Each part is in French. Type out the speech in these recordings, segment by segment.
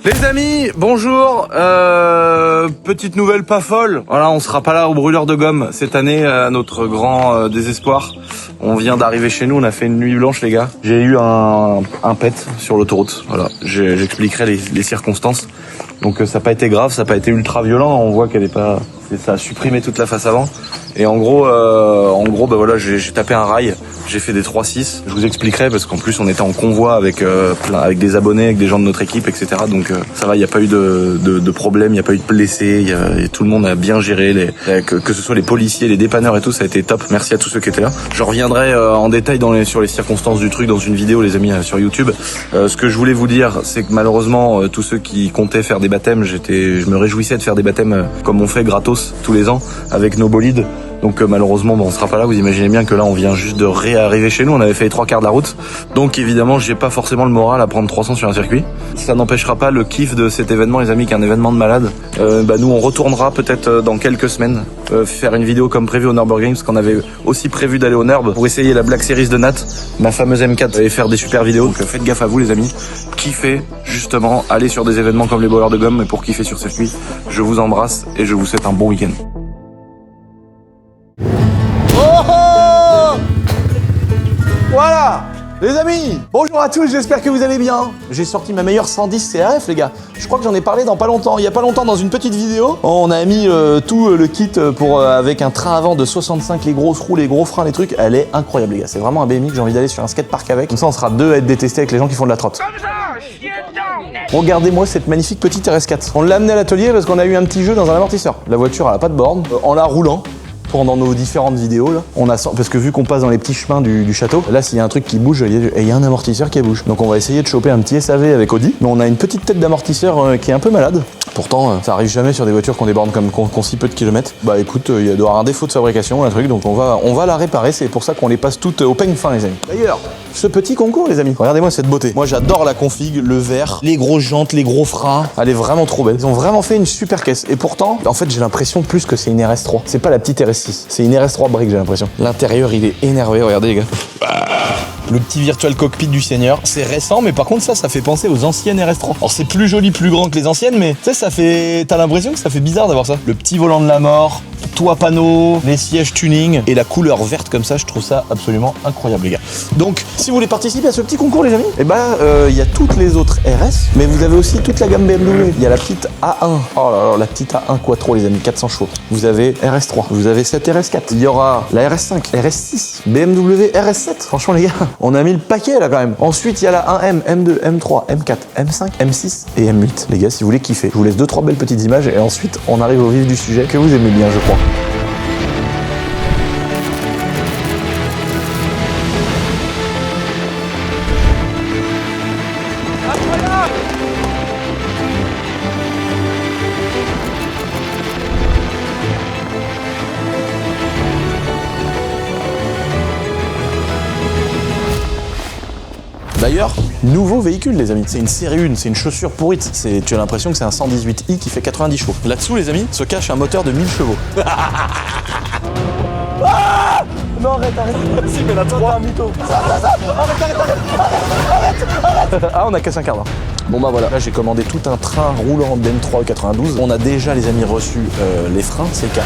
Les amis, bonjour. Petite nouvelle pas folle. Voilà, on sera pas là au brûleur de gomme cette année, à notre grand désespoir. On vient d'arriver chez nous, on a fait une nuit blanche les gars. J'ai eu un pet sur l'autoroute. Voilà, j'expliquerai les circonstances. Donc ça n'a pas été grave, ça n'a pas été ultra violent. On voit qu'elle est pas, ça a supprimé toute la face avant. Et en gros, bah voilà, j'ai tapé un rail. J'ai fait des 3-6. Je vous expliquerai parce qu'en plus on était en convoi avec avec des abonnés, avec des gens de notre équipe, etc. Donc ça va, il n'y a pas eu de problème, il n'y a pas eu de blessés. Tout le monde a bien géré, que ce soit les policiers, les dépanneurs et tout, ça a été top. Merci à tous ceux qui étaient là. Je reviendrai en détail sur les circonstances du truc dans une vidéo, les amis, sur YouTube. Ce que je voulais vous dire, c'est que malheureusement, tous ceux qui comptaient faire des baptêmes, je me réjouissais de faire des baptêmes comme on fait gratos tous les ans avec nos bolides. Donc malheureusement, on sera pas là. Vous imaginez bien que là, on vient juste de réarriver chez nous. On avait fait les 3/4 de la route. Donc évidemment, j'ai pas forcément le moral à prendre 300 sur un circuit. Ça n'empêchera pas le kiff de cet événement, les amis, qui est un événement de malade. Nous, on retournera peut-être dans quelques semaines faire une vidéo comme prévu au Nürburgring, parce qu'on avait aussi prévu d'aller au Nürb pour essayer la Black Series de Nat, ma fameuse M4, et faire des super vidéos. Donc faites gaffe à vous, les amis. Kiffez justement, allez sur des événements comme les brûleurs de gomme, mais pour kiffer sur circuit, je vous embrasse et je vous souhaite un bon week-end. Voilà, les amis, bonjour à tous, j'espère que vous allez bien. J'ai sorti ma meilleure 110 CRF, les gars. Je crois que j'en ai parlé dans pas longtemps. Il y a pas longtemps, dans une petite vidéo, on a mis tout le kit pour avec un train avant de 65, les grosses roues, les gros freins, les trucs. Elle est incroyable, les gars. C'est vraiment un BMX que j'ai envie d'aller sur un skatepark avec. Comme ça, on sera deux à être détestés avec les gens qui font de la trotte. Regardez-moi cette magnifique petite RS4. On l'a amenée à l'atelier parce qu'on a eu un petit jeu dans un amortisseur. La voiture, elle a pas de borne. En la roulant, pendant nos différentes vidéos là, parce que vu qu'on passe dans les petits chemins du château, là s'il y a un truc qui bouge, il y a un amortisseur qui bouge. Donc on va essayer de choper un petit SAV avec Audi, mais on a une petite tête d'amortisseur qui est un peu malade. Pourtant, ça arrive jamais sur des voitures qui ont des bornes comme qu'on si peu de kilomètres. Bah écoute, il doit y avoir un défaut de fabrication, un truc, donc on va la réparer. C'est pour ça qu'on les passe toutes au peigne fin, les amis. D'ailleurs, ce petit concours, les amis, regardez-moi cette beauté. Moi, j'adore la config, le vert, les grosses jantes, les gros freins. Elle est vraiment trop belle. Ils ont vraiment fait une super caisse. Et pourtant, en fait, j'ai l'impression plus que c'est une RS3. C'est pas la petite RS6, c'est une RS3 brique, j'ai l'impression. L'intérieur, il est énervé. Regardez, les gars. Le petit virtual cockpit du Seigneur. C'est récent, mais par contre, ça fait penser aux anciennes RS3. Alors, c'est plus joli, plus grand que les anciennes, mais tu sais, t'as l'impression que ça fait bizarre d'avoir ça. Le petit volant de la mort, toit panneau, les sièges tuning et la couleur verte comme ça, je trouve ça absolument incroyable, les gars. Donc, si vous voulez participer à ce petit concours, les amis, il y a toutes les autres RS, mais vous avez aussi toute la gamme BMW. Il y a la petite A1. Oh là là, la petite A1 Quattro, les amis, 400 chevaux. Vous avez RS3, vous avez cette RS4. Il y aura la RS5, RS6, BMW RS7. Franchement, les gars, on a mis le paquet là quand même. Ensuite, il y a la 1M, M2, M3, M4, M5, M6 et M8. Les gars, si vous voulez kiffer, je vous laisse 2-3 belles petites images et ensuite, on arrive au vif du sujet que vous aimez bien, je crois. D'ailleurs, nouveau véhicule, les amis. C'est une série 1, c'est une chaussure pourrite. Tu as l'impression que c'est un 118i qui fait 90 chevaux. Là-dessous, les amis, se cache un moteur de 1000 chevaux. Ah non, arrête. Si, mais la 3 un mytho. Arrête. Ah, on a cassé un quart d'heure. Bon bah voilà, là j'ai commandé tout un train roulant d'M3 92. On a déjà, les amis, reçu les freins, c'est le cas.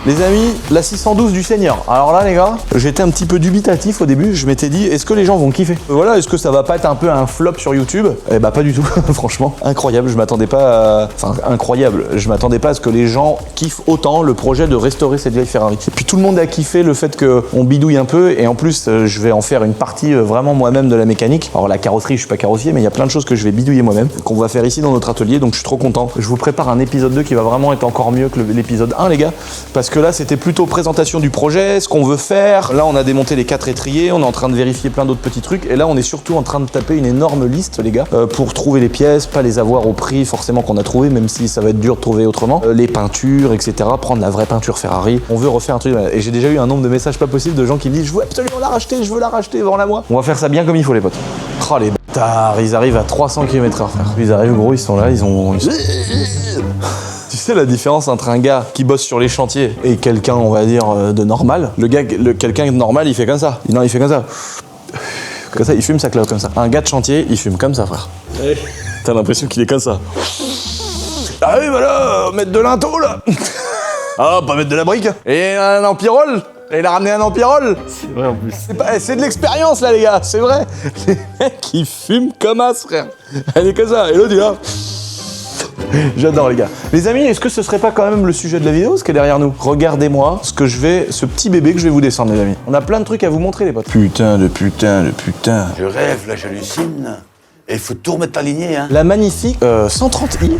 Les amis, la 612 du Seigneur. Alors là, les gars, j'étais un petit peu dubitatif au début. Je m'étais dit, est-ce que les gens vont kiffer? Voilà, est-ce que ça va pas être un peu un flop sur YouTube? Eh bah pas du tout, franchement. Incroyable, je m'attendais pas à... Enfin, incroyable. Je m'attendais pas à ce que les gens kiffent autant le projet de restaurer cette vieille Ferrari. Et puis tout le monde a kiffé le fait qu'on bidouille un peu. Et en plus, je vais en faire une partie vraiment moi-même de la mécanique. Alors la carrosserie, je suis pas carrossier, mais il y a plein de choses que je vais bidouiller moi-même, qu'on va faire ici dans notre atelier. Donc je suis trop content. Je vous prépare un épisode 2 qui va vraiment être encore mieux que l'épisode 1, les gars. Parce que là, c'était plutôt présentation du projet, ce qu'on veut faire. Là, on a démonté les 4 étriers, on est en train de vérifier plein d'autres petits trucs. Et là, on est surtout en train de taper une énorme liste, les gars, pour trouver les pièces, pas les avoir au prix forcément qu'on a trouvé, même si ça va être dur de trouver autrement. Les peintures, etc. Prendre la vraie peinture Ferrari. On veut refaire un truc. Et j'ai déjà eu un nombre de messages pas possible de gens qui me disent, je veux absolument la racheter, je veux la racheter, vends-la moi. On va faire ça bien comme il faut, les potes. Oh, les bâtards, ils arrivent à 300 km/h, frère. Ils arrivent, gros, ils sont là, ils ont... Tu sais la différence entre un gars qui bosse sur les chantiers et quelqu'un, on va dire, de normal? Quelqu'un de normal, il fait comme ça. Non, il fait comme ça. Comme ça, il fume sa clope comme ça. Un gars de chantier, il fume comme ça, frère. Ouais. T'as l'impression qu'il est comme ça. Ah oui, voilà, mettre de linteau, là. Ah, pas mettre de la brique. Et un empirole. Et il a ramené un empirole. C'est vrai en plus. C'est de l'expérience, là, les gars, c'est vrai. Les mecs, ils fument comme as, frère. Elle est comme ça. Et l'autre, il est là. J'adore, les gars. Les amis, est-ce que ce serait pas quand même le sujet de la vidéo, ce qui est derrière nous? Regardez-moi ce petit bébé que je vais vous descendre, les amis. On a plein de trucs à vous montrer, les potes. Putain de putain de putain. Je rêve, là, j'hallucine. Et il faut tout remettre aligné, hein. La magnifique 130i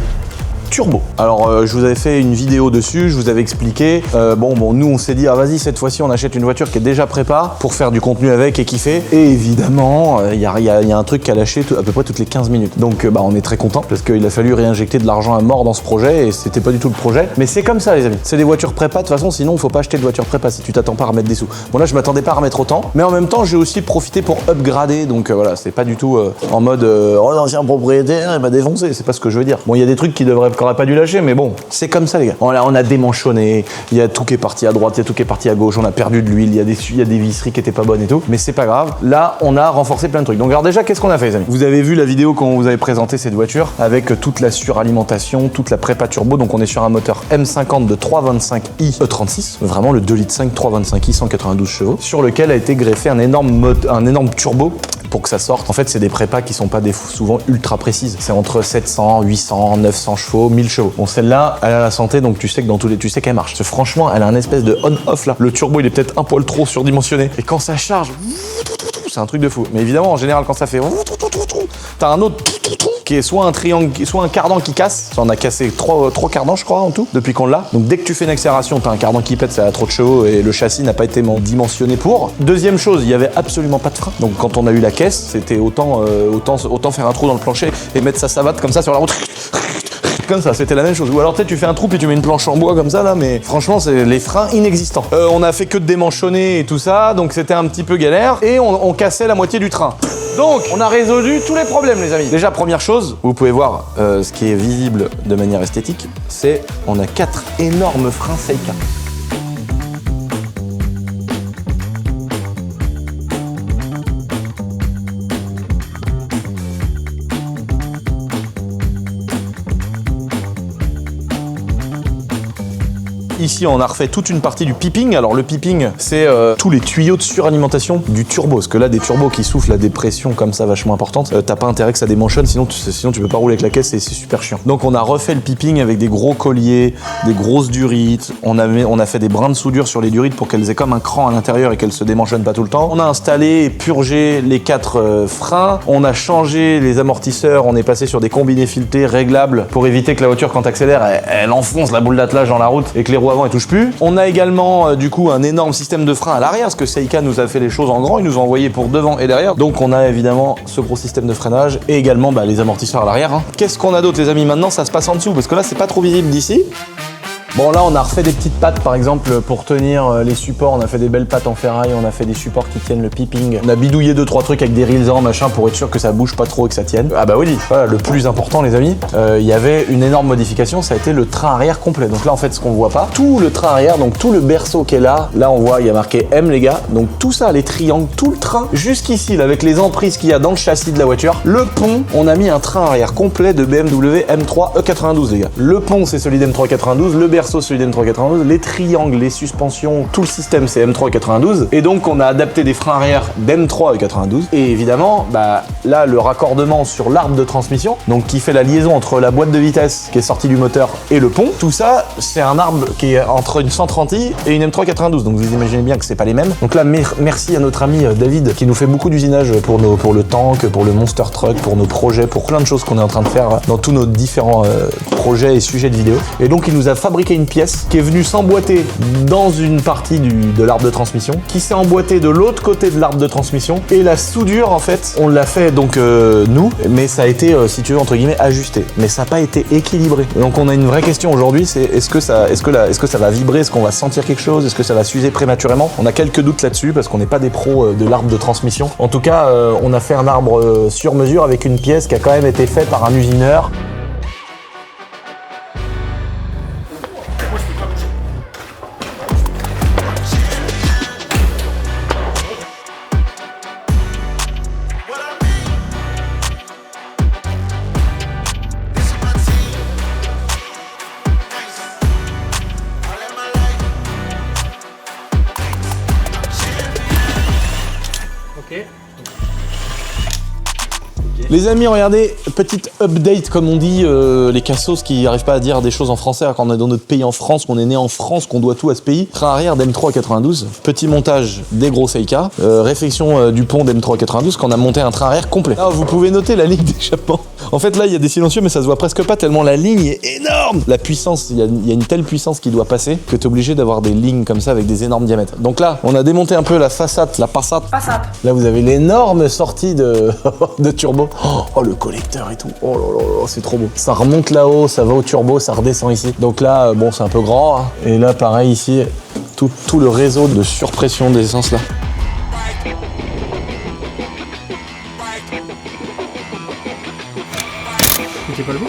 turbo. Alors, je vous avais fait une vidéo dessus, je vous avais expliqué. Bon, nous, on s'est dit, ah vas-y, cette fois-ci, on achète une voiture qui est déjà prépa pour faire du contenu avec et kiffer. Et évidemment, il y a un truc qu'à lâcher à peu près toutes les 15 minutes. Donc, on est très content parce qu'il a fallu réinjecter de l'argent à mort dans ce projet et c'était pas du tout le projet. Mais c'est comme ça, les amis. C'est des voitures prépa. De toute façon, sinon, il faut pas acheter de voiture prépa si tu t'attends pas à remettre des sous. Bon, là, je m'attendais pas à remettre autant. Mais en même temps, j'ai aussi profité pour upgrader. Donc, voilà, c'est pas du tout en mode oh, l'ancien propriétaire, il m'a défoncé. C'est pas ce que je veux dire. Bon, il y a des trucs qui auraient pas dû lâcher, mais bon, c'est comme ça, les gars. On a démanchonné, il y a tout qui est parti à droite, il y a tout qui est parti à gauche, on a perdu de l'huile, il y a des visseries qui étaient pas bonnes et tout, mais c'est pas grave. Là, on a renforcé plein de trucs. Donc, alors déjà, qu'est-ce qu'on a fait, les amis? Vous avez vu la vidéo quand on vous avait présenté cette voiture avec toute la suralimentation, toute la prépa turbo. Donc, on est sur un moteur M50 de 325i E36, vraiment le 2,5 litres 325i 192 chevaux, sur lequel a été greffé un énorme turbo pour que ça sorte. En fait, c'est des prépas qui sont pas souvent ultra précises. C'est entre 700, 800, 900 chevaux, 1000 chevaux. Bon, celle-là, elle a la santé, donc tu sais que tu sais qu'elle marche. Parce que franchement, elle a un espèce de on-off là. Le turbo, il est peut-être un poil trop surdimensionné. Et quand ça charge, c'est un truc de fou. Mais évidemment, en général, quand ça fait, t'as un autre qui est soit un triangle, soit un cardan qui casse. Ça, on a cassé trois cardans, je crois, en tout, depuis qu'on l'a. Donc dès que tu fais une accélération, t'as un cardan qui pète, ça a trop de chevaux et le châssis n'a pas été dimensionné pour. Deuxième chose, il y avait absolument pas de frein. Donc quand on a eu la caisse, c'était autant faire un trou dans le plancher et mettre sa savate comme ça sur la route. Comme ça, c'était la même chose. Ou alors tu fais un trou puis tu mets une planche en bois comme ça là, mais franchement c'est les freins inexistants. On a fait que de démanchonner et tout ça, donc c'était un petit peu galère et on cassait la moitié du train. Donc on a résolu tous les problèmes, les amis. Déjà, première chose, vous pouvez voir ce qui est visible de manière esthétique, c'est on a 4 énormes freins Seika. Ici, on a refait toute une partie du piping. Alors, le piping, c'est tous les tuyaux de suralimentation du turbo. Parce que là, des turbos qui soufflent à des pressions comme ça vachement importantes, t'as pas intérêt que ça démanchonne, sinon tu peux pas rouler avec la caisse et c'est super chiant. Donc, on a refait le piping avec des gros colliers, des grosses durites. On a fait des brins de soudure sur les durites pour qu'elles aient comme un cran à l'intérieur et qu'elles se démanchonnent pas tout le temps. On a installé et purgé les 4 freins. On a changé les amortisseurs. On est passé sur des combinés filetés réglables pour éviter que la voiture, quand t'accélères, elle enfonce la boule d'attelage dans la route et que les roues avant, elles touchent plus. On a également du coup un énorme système de frein à l'arrière parce que Seika nous a fait les choses en grand, ils nous ont envoyé pour devant et derrière. Donc on a évidemment ce gros système de freinage et également les amortisseurs à l'arrière. Qu'est-ce qu'on a d'autre, les amis? Maintenant, ça se passe en dessous parce que là, c'est pas trop visible d'ici. Bon, là, on a refait des petites pattes, par exemple, pour tenir les supports. On a fait des belles pattes en ferraille, on a fait des supports qui tiennent le piping. On a bidouillé 2-3 trucs avec des reels en machin pour être sûr que ça bouge pas trop et que ça tienne. Ah bah oui, voilà, le plus important, les amis, il y avait une énorme modification, ça a été le train arrière complet. Donc là, en fait, ce qu'on voit pas, tout le train arrière, donc tout le berceau qui est là, on voit, il y a marqué M, les gars. Donc tout ça, les triangles, tout le train, jusqu'ici, là, avec les emprises qu'il y a dans le châssis de la voiture. Le pont, on a mis un train arrière complet de BMW M3 E92, les gars. Le pont, c'est celui d'M3 92, le berceau, celui d'M3 92. Les triangles, les suspensions, tout le système c'est M3 92 et donc on a adapté des freins arrière d'M3 92 et évidemment là le raccordement sur l'arbre de transmission donc qui fait la liaison entre la boîte de vitesse qui est sortie du moteur et le pont, tout ça c'est un arbre qui est entre une 130i et une M3 92 donc vous imaginez bien que c'est pas les mêmes. Donc là merci à notre ami David qui nous fait beaucoup d'usinage pour le tank, pour le monster truck, pour nos projets, pour plein de choses qu'on est en train de faire dans tous nos différents projets et sujets de vidéo et donc il nous a fabriqué une pièce qui est venu s'emboîter dans une partie de l'arbre de transmission, qui s'est emboîté de l'autre côté de l'arbre de transmission, et la soudure, en fait, on l'a fait donc nous, mais ça a été, si tu veux, entre guillemets, ajusté. Mais ça n'a pas été équilibré. Donc on a une vraie question aujourd'hui, c'est est-ce que ça va vibrer, est-ce qu'on va sentir quelque chose, est-ce que ça va s'user prématurément? On a quelques doutes là-dessus, parce qu'on n'est pas des pros de l'arbre de transmission. En tout cas, on a fait un arbre sur mesure avec une pièce qui a quand même été faite par un usineur. Les amis, regardez, petite update comme on dit, les cassos qui n'arrivent pas à dire des choses en français alors qu'on est dans notre pays en France, qu'on est né en France, qu'on doit tout à ce pays. Train arrière d'M3 92, petit montage des gros Seika, réfection du pont d'M3 92 qu'on a monté un train arrière complet. Alors vous pouvez noter la ligne d'échappement. En fait là il y a des silencieux mais ça se voit presque pas tellement la ligne est énorme. La puissance, il y a une telle puissance qui doit passer que tu es obligé d'avoir des lignes comme ça avec des énormes diamètres. Donc là on a démonté un peu la façade, la Passat. Là vous avez l'énorme sortie de, de turbo. Oh le collecteur et tout, oh là là là, c'est trop beau. Ça remonte là-haut, ça va au turbo, ça redescend ici. Donc là bon c'est un peu grand hein. Et là pareil ici, tout le réseau de surpression d'essence là. C'était pas le bon?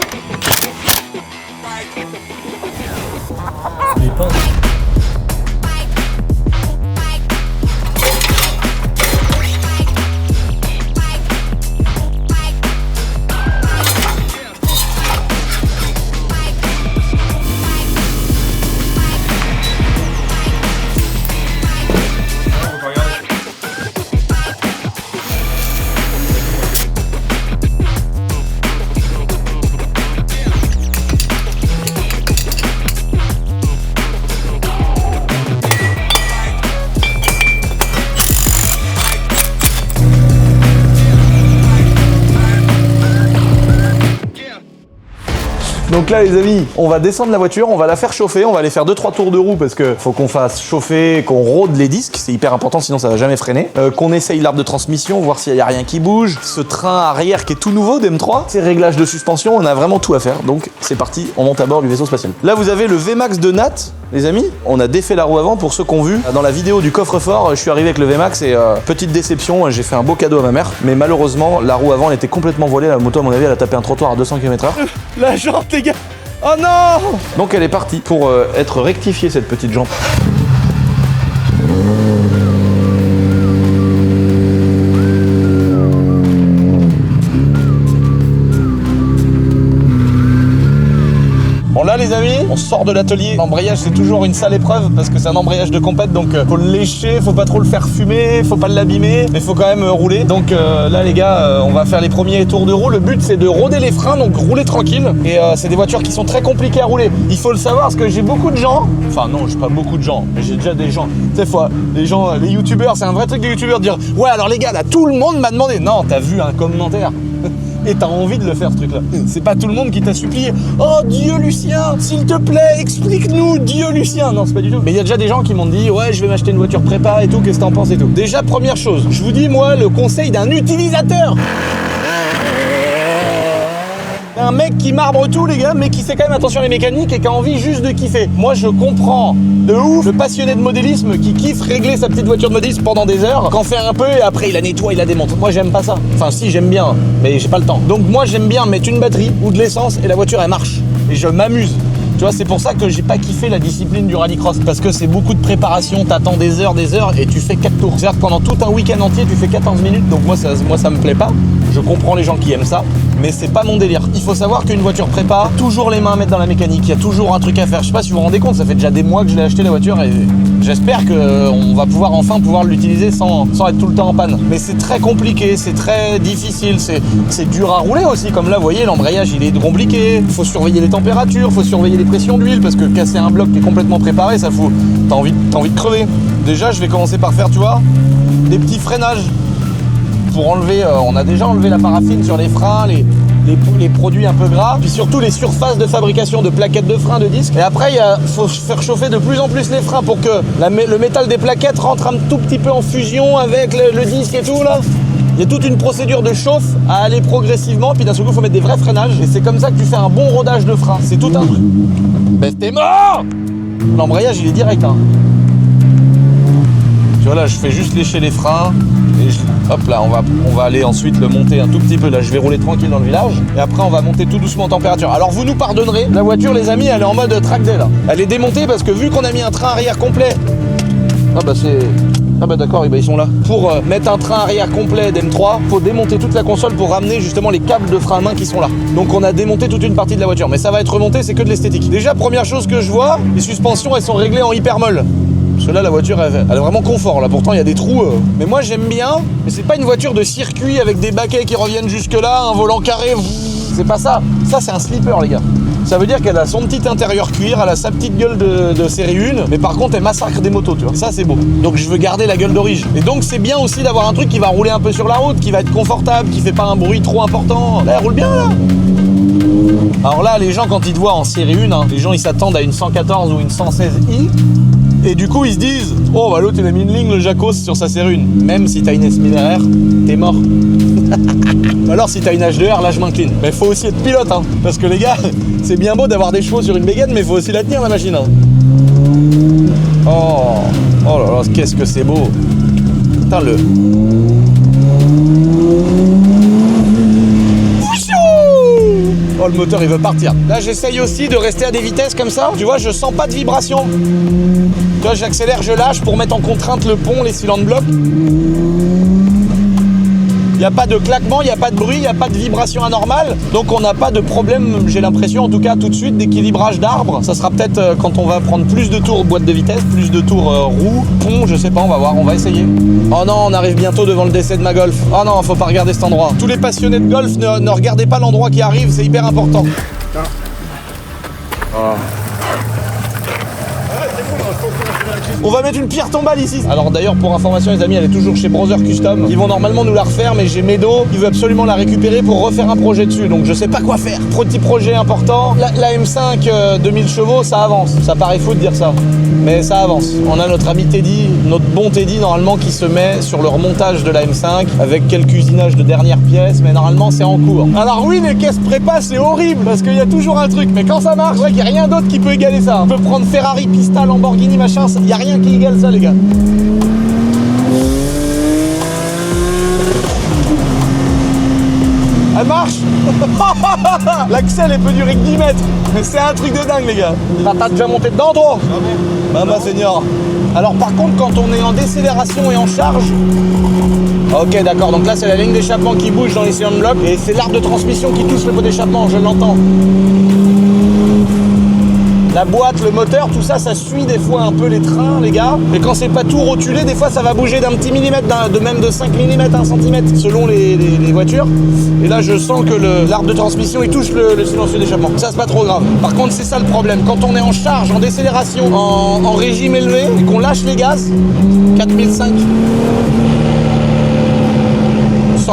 Donc là les amis, on va descendre la voiture, on va la faire chauffer, on va aller faire 2-3 tours de roue parce que faut qu'on fasse chauffer, qu'on rôde les disques, c'est hyper important sinon ça va jamais freiner. Qu'on essaye l'arbre de transmission, voir s'il y a rien qui bouge. Ce train arrière qui est tout nouveau d'M3, ces réglages de suspension, on a vraiment tout à faire. Donc c'est parti, on monte à bord du vaisseau spatial. Là vous avez le VMAX de Nat, les amis. On a défait la roue avant pour ceux qui ont vu. Dans la vidéo du coffre-fort, je suis arrivé avec le VMAX et petite déception, j'ai fait un beau cadeau à ma mère. Mais malheureusement, la roue avant elle était complètement voilée, la moto à mon avis elle a tapé un trottoir à 200 km/h. La jante les gars. Oh non! Donc elle est partie pour être rectifiée cette petite jante. Bon là les amis, on sort de l'atelier. L'embrayage c'est toujours une sale épreuve parce que c'est un embrayage de compète donc faut le lécher, faut pas trop le faire fumer, faut pas l'abîmer, mais faut quand même rouler. Donc là les gars, on va faire les premiers tours de roue. Le but c'est de rôder les freins, donc rouler tranquille. Et c'est des voitures qui sont très compliquées à rouler. Il faut le savoir parce que j'ai beaucoup de gens, enfin non j'ai pas beaucoup de gens, mais j'ai déjà des gens, des fois, les gens, les youtubeurs, c'est un vrai truc des youtubeurs de dire ouais alors les gars là tout le monde m'a demandé. Non t'as vu un commentaire et t'as envie de le faire ce truc là. C'est pas tout le monde qui t'a supplié. Oh Dieu Lucien, s'il te plaît, explique-nous Dieu Lucien. Non c'est pas du tout. Mais il y a déjà des gens qui m'ont dit ouais je vais m'acheter une voiture prépa et tout, qu'est-ce que t'en penses et tout. Déjà première chose, je vous dis moi le conseil d'un utilisateur. Un mec qui marbre tout les gars, mais qui sait quand même attention à les mécaniques et qui a envie juste de kiffer. Moi je comprends de ouf le passionné de modélisme qui kiffe régler sa petite voiture de modélisme pendant des heures, qu'en fait un peu et après il la nettoie, il la démonte. Moi j'aime pas ça. Enfin si j'aime bien, mais j'ai pas le temps. Donc moi j'aime bien mettre une batterie ou de l'essence et la voiture elle marche. Et je m'amuse. Tu vois, c'est pour ça que j'ai pas kiffé la discipline du rallycross. Parce que c'est beaucoup de préparation, t'attends des heures et tu fais 4 tours. C'est-à-dire que pendant tout un week-end entier, tu fais 14 minutes. Donc moi ça me plaît pas. Je comprends les gens qui aiment ça, mais c'est pas mon délire. Il faut savoir qu'une voiture prépa, toujours les mains à mettre dans la mécanique. Il y a toujours un truc à faire. Je sais pas si vous vous rendez compte, ça fait déjà des mois que je l'ai acheté la voiture et j'espère qu'on va enfin pouvoir l'utiliser sans être tout le temps en panne. Mais c'est très compliqué, c'est très difficile, c'est dur à rouler aussi. Comme là, vous voyez, l'embrayage il est compliqué. Il faut surveiller les températures, il faut surveiller les pressions d'huile parce que casser un bloc qui est complètement préparé, ça fout. T'as envie de crever. Déjà, je vais commencer par faire, tu vois, des petits freinages. Pour enlever, on a déjà enlevé la paraffine sur les freins, les produits un peu gras, puis surtout les surfaces de fabrication de plaquettes de freins, de disques. Et après, il faut faire chauffer de plus en plus les freins pour que le métal des plaquettes rentre un tout petit peu en fusion avec le disque et tout là. Il y a toute une procédure de chauffe à aller progressivement, puis d'un seul coup, il faut mettre des vrais freinages. Et c'est comme ça que tu fais un bon rodage de frein. C'est tout un truc. Ben, t'es mort! L'embrayage, il est direct, hein. Tu vois, là, je fais juste lécher les freins. Et hop là, on va aller ensuite le monter un tout petit peu. Là, je vais rouler tranquille dans le village. Et après, on va monter tout doucement en température. Alors, vous nous pardonnerez, la voiture, les amis, elle est en mode track day, là. Elle est démontée parce que vu qu'on a mis un train arrière complet... Ah bah d'accord, ils sont là. Pour mettre un train arrière complet d'M3, faut démonter toute la console pour ramener justement les câbles de frein à main qui sont là. Donc on a démonté toute une partie de la voiture, mais ça va être remonté, c'est que de l'esthétique. Déjà, première chose que je vois, les suspensions elles sont réglées en hypermolle. Parce que là, la voiture, elle est vraiment confort. Là, pourtant, il y a des trous. Mais moi, j'aime bien. Mais c'est pas une voiture de circuit avec des baquets qui reviennent jusque-là, un volant carré. C'est pas ça. Ça, c'est un slipper, les gars. Ça veut dire qu'elle a son petit intérieur cuir, elle a sa petite gueule de série 1, mais par contre, elle massacre des motos, tu vois. Et ça, c'est beau. Donc, je veux garder la gueule d'origine. Et donc, c'est bien aussi d'avoir un truc qui va rouler un peu sur la route, qui va être confortable, qui fait pas un bruit trop important. Là, elle roule bien, là. Alors là, les gens, quand ils te voient en série 1, hein, les gens, ils s'attendent à une 114 ou une 116i. Et du coup, ils se disent, oh, bah l'autre, il a mis une ligne, le Jacos, sur sa série 1. Même si t'as une S1000RR, t'es mort. Alors, si t'as une H2R, là, je m'incline. Mais faut aussi être pilote, hein. Parce que les gars, c'est bien beau d'avoir des chevaux sur une bégaine, mais faut aussi la tenir, la machine. Hein. Oh là là, qu'est-ce que c'est beau. Putain, le... Oh, le moteur, il veut partir. Là, j'essaye aussi de rester à des vitesses comme ça. Tu vois, je sens pas de vibration. Tu vois, j'accélère, je lâche pour mettre en contrainte le pont, les cylindres blocs. Il n'y a pas de claquement, il n'y a pas de bruit, il n'y a pas de vibration anormale. Donc on n'a pas de problème, j'ai l'impression en tout cas tout de suite, d'équilibrage d'arbres. Ça sera peut-être quand on va prendre plus de tours boîte de vitesse, plus de tours roue, pont, je sais pas, on va voir, on va essayer. Oh non, on arrive bientôt devant le décès de ma Golf. Oh non, faut pas regarder cet endroit. Tous les passionnés de golf, ne regardez pas l'endroit qui arrive, c'est hyper important. On va mettre une pierre tombale ici. Alors d'ailleurs, pour information les amis, elle est toujours chez Brother Custom. Ils vont normalement nous la refaire, mais j'ai Medo qui veut absolument la récupérer pour refaire un projet dessus. Donc je sais pas quoi faire. Petit projet important. La M5 2000 chevaux, ça avance. Ça paraît fou de dire ça, mais ça avance. On a notre ami Teddy, notre bon Teddy normalement qui se met sur le remontage de la M5 avec quelques usinages de dernières pièces, mais normalement c'est en cours. Alors oui, les caisses prépa c'est horrible parce qu'il y a toujours un truc, mais quand ça marche, il n'y a rien d'autre qui peut égaler ça. On peut prendre Ferrari, Pista, Lamborghini, machin, il n'y a rien qui égale ça les gars. Elle marche. L'axel elle peut durer que 10 mètres. Mais c'est un truc de dingue les gars. T'as déjà monté dedans toi? Maman seigneur. Alors par contre quand on est en décélération et en charge. Ok d'accord, donc là c'est la ligne d'échappement qui bouge dans les cylindres blocs. Et c'est l'arbre de transmission qui touche le pot d'échappement, je l'entends. La boîte, le moteur, tout ça, ça suit des fois un peu les trains, les gars. Et quand c'est pas tout rotulé, des fois ça va bouger d'un petit millimètre, même de 5 mm, 1 cm, selon les voitures. Et là, je sens que l'arbre de transmission, il touche le silencieux d'échappement. Ça, c'est pas trop grave. Par contre, c'est ça le problème. Quand on est en charge, en décélération, en régime élevé, et qu'on lâche les gaz, 4005.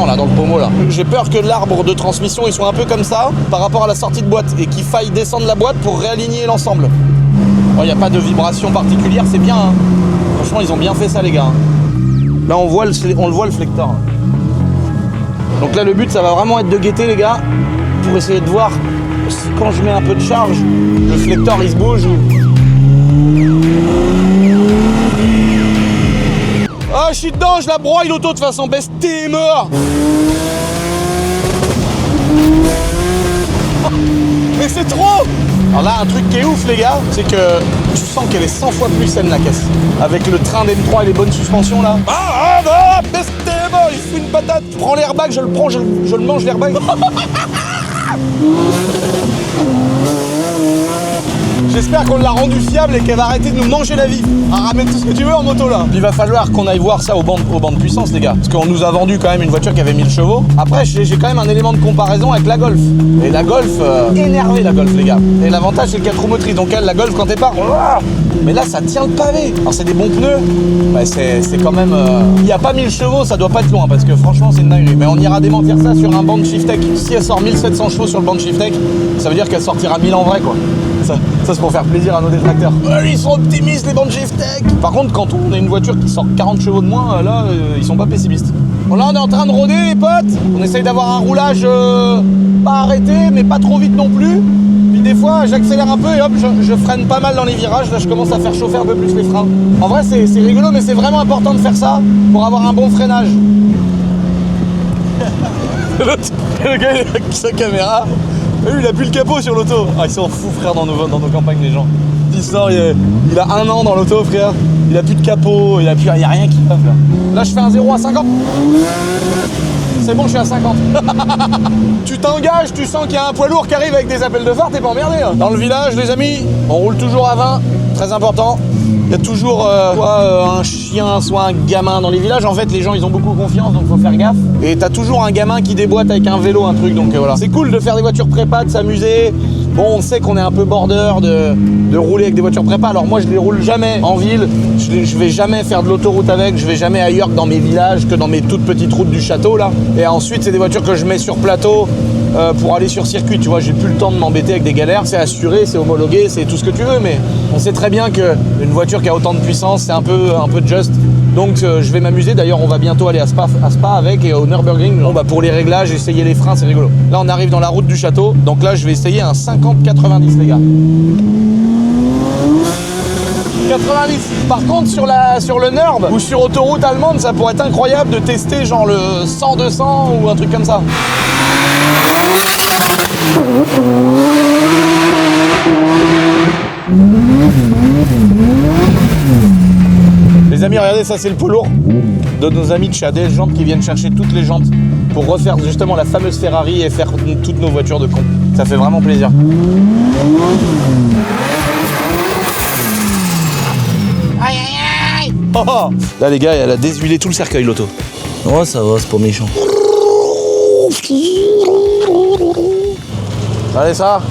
Là dans le pommeau là. J'ai peur que l'arbre de transmission il soit un peu comme ça par rapport à la sortie de boîte et qu'il faille descendre la boîte pour réaligner l'ensemble. Il n'y a pas de vibration particulière, c'est bien. Hein. Franchement ils ont bien fait ça les gars. Là on le voit le flector. Donc là le but ça va vraiment être de guetter les gars pour essayer de voir si quand je mets un peu de charge le flector il se bouge ou... Ah, je suis dedans, je la broie l'auto de toute façon, baisse t'es mort. Mais c'est trop. Alors là, un truc qui est ouf les gars, c'est que tu sens qu'elle est 100 fois plus saine la caisse. Avec le train d'M3 et les bonnes suspensions là. Baisse t'es mort, il fout une patate. Je prends l'airbag, je le prends, je le mange l'airbag. J'espère qu'on l'a rendu fiable et qu'elle va arrêter de nous manger la vie. Ramène tout ce que tu veux en moto là. Il va falloir qu'on aille voir ça au banc de puissance les gars. Parce qu'on nous a vendu quand même une voiture qui avait 1000 chevaux. Après j'ai quand même un élément de comparaison avec la Golf. Et la Golf, énervée la Golf les gars. Et l'avantage c'est le 4 roues motrices. Donc elle, la Golf quand elle part, mais là ça tient le pavé. Alors c'est des bons pneus. Ouais, c'est quand même... Il n'y a pas 1000 chevaux, ça doit pas être loin. Parce que franchement c'est une dinguerie. Mais on ira démentir ça sur un banc de Shiftech. Si elle sort 1700 chevaux sur le banc de Shiftech, ça veut dire qu'elle sortira 1000 en vrai quoi. Ça c'est pour faire plaisir à nos détracteurs. Ils sont optimistes les bandes Shiftech. Par contre quand on a une voiture qui sort 40 chevaux de moins, là ils sont pas pessimistes. Bon là on est en train de rôder les potes. On essaye d'avoir un roulage pas arrêté mais pas trop vite non plus. Puis des fois j'accélère un peu et hop je freine pas mal dans les virages. Là je commence à faire chauffer un peu plus les freins. En vrai c'est rigolo mais c'est vraiment important de faire ça pour avoir un bon freinage. Le gars il est avec sa caméra. Il a plus le capot sur l'auto. Ah, ils sont fous frère dans nos campagnes les gens. Il sort, il a 1 an dans l'auto frère. Il a plus de capot, il y a rien qui va là. Là je fais un 0 à 50. C'est bon, je suis à 50. Tu t'engages, tu sens qu'il y a un poids lourd qui arrive avec des appels de phare, t'es pas emmerdé hein. Dans le village les amis, on roule toujours à 20, très important. Il y a toujours soit un chien, soit un gamin dans les villages. En fait, les gens, ils ont beaucoup confiance, donc faut faire gaffe. Et t'as toujours un gamin qui déboîte avec un vélo, un truc, donc voilà. C'est cool de faire des voitures prépa, de s'amuser. Bon, on sait qu'on est un peu border de rouler avec des voitures prépa. Alors moi, je les roule jamais en ville. Je vais jamais faire de l'autoroute avec. Je vais jamais ailleurs que dans mes villages, que dans mes toutes petites routes du château, là. Et ensuite, c'est des voitures que je mets sur plateau pour aller sur circuit. Tu vois, j'ai plus le temps de m'embêter avec des galères. C'est assuré, c'est homologué, c'est tout ce que tu veux. Mais on sait très bien qu'une voiture qui a autant de puissance, c'est un peu just. Donc je vais m'amuser. D'ailleurs, on va bientôt aller à Spa avec et au Nürburgring. Bon, bah, pour les réglages, essayer les freins, c'est rigolo. Là, on arrive dans la route du château. Donc là, je vais essayer un 50-90, les gars. 90. Par contre, sur le Nürb ou sur autoroute allemande, ça pourrait être incroyable de tester genre le 100-200 ou un truc comme ça. Les amis, regardez, ça c'est le poids lourd de nos amis de chez ADS Jantes qui viennent chercher toutes les jantes pour refaire justement la fameuse Ferrari et faire toutes nos voitures de con. Ça fait vraiment plaisir. Aïe aïe aïe. Oh, là les gars, elle a déshuilé tout le cercueil l'auto. Oh ça va, c'est pas méchant. Allez ça.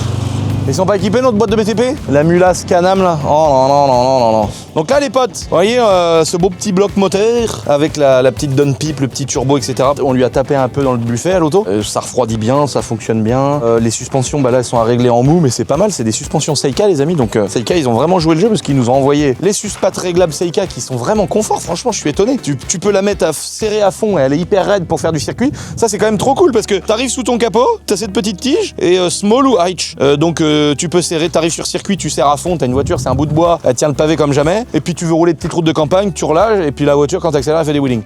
Ils sont pas équipés notre boîte de BTP? La Mulasse Can-Am là. Oh non non non non non non. Donc là les potes, vous voyez ce beau petit bloc moteur avec la petite downpipe, le petit turbo, etc. On lui a tapé un peu dans le buffet à l'auto. Ça refroidit bien, ça fonctionne bien. Les suspensions, bah là elles sont à régler en mou, mais c'est pas mal. C'est des suspensions Seika les amis. Donc Seika ils ont vraiment joué le jeu parce qu'ils nous ont envoyé les suspattes réglables Seika qui sont vraiment confort. Franchement je suis étonné. Tu peux la mettre serrée à fond et elle est hyper raide pour faire du circuit. Ça c'est quand même trop cool parce que t'arrives sous ton capot, t'as cette petite tige et small ou H. Donc tu peux serrer, t'arrives sur circuit, tu serres à fond, t'as une voiture, c'est un bout de bois, elle tient le pavé comme jamais. Et puis tu veux rouler de petites routes de campagne, tu relâches et puis la voiture quand t'accélères elle fait des wheelings.